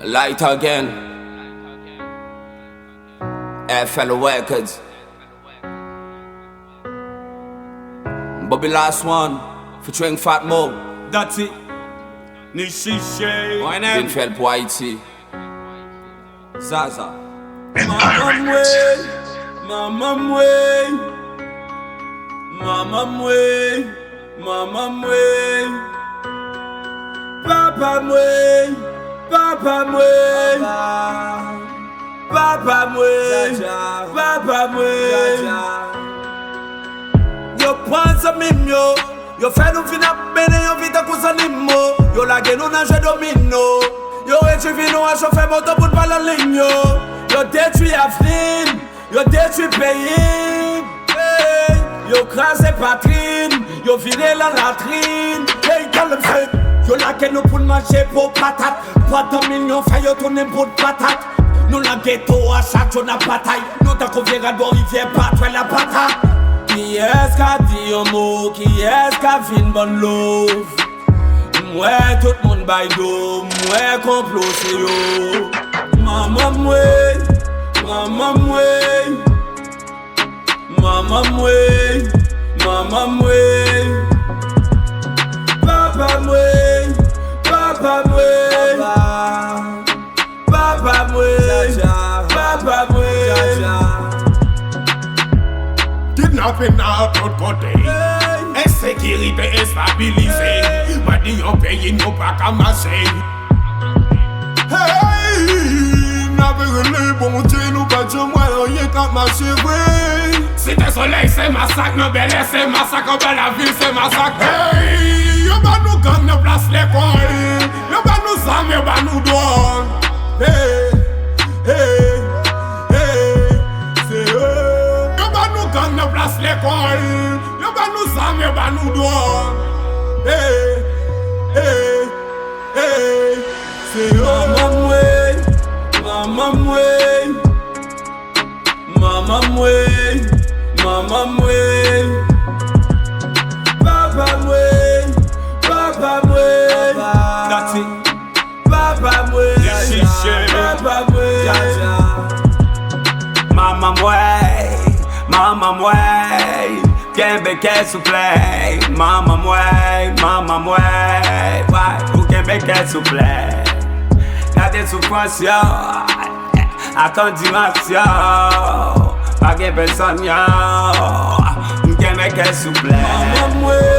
Light again. FLO RECORDZ. Bobby last one featuring FATMO. DUTTY. Nishishe. Bin fel pour Haïti. Zaza. Mama MWE. Mama MWE. Mama MWE. Papa MWE. Papa MWE. Papa MWE. Papa MWE. Yo prends sa mime yo. Yo fais nous finir bene yo vite à cause d'animo. Yo la gueule nous nage domino. Yo réduit nous à chauffer moto pour pas la ligne yo. Yo détruit Afrine. Yo détruit pays. Hey. Yo crasé Patrine. Yo vidé la latrine. Hey, calme fait. Yo la gueule nous pour manger pour patate. Pas de millions fait yo tourner pour patate. Nous la ghetto à chaque jour la bataille. Nous t'as qu'on verra d'où rivière battre la patate. Qui est-ce qu'a dit un mot? Qui est-ce qu'a fait une bonne love? Moi tout le monde baille d'eau. Moi complot c'est yo. Mama MWE. Mama MWE. Mama MWE. Mama MWE. Papa MWE. Papa MWE. Papa MWE. Papa MWE. Kidnapping à tout côté. Insécurité instabilisée. M'a dit yon pays nous pas qu'à marcher. Hey, n'a pas les bons dieux nous pas de moyen qu'à marcher vrai. Si t'es soleil c'est massacre, nos belles c'est massacre, belle la ville c'est massacre. Hey, yon va nous gang nos place l'école. Yon va nous armes, yon va nous douane. Hey, hey, hey, c'est eux. Yon va nous gang nos place l'école. Yon va nous armes, yon va nous douane. Hey, hey, hey, c'est eux. Mama MWE. Mama MWE. Mama MWE. Papa MWE. Papa MWE. DUTTY. Papa MWE. Papa MWE. Mama MWE. Mama MWE. Québécois s'il vous plaît. Mama MWE. Mama MWE. Ouais, ou Québécois s'il vous plaît. Gardez souffrance yo. Attends dimension. Pas de personne yo. Québécois s'il vous plaît. Mama MWE.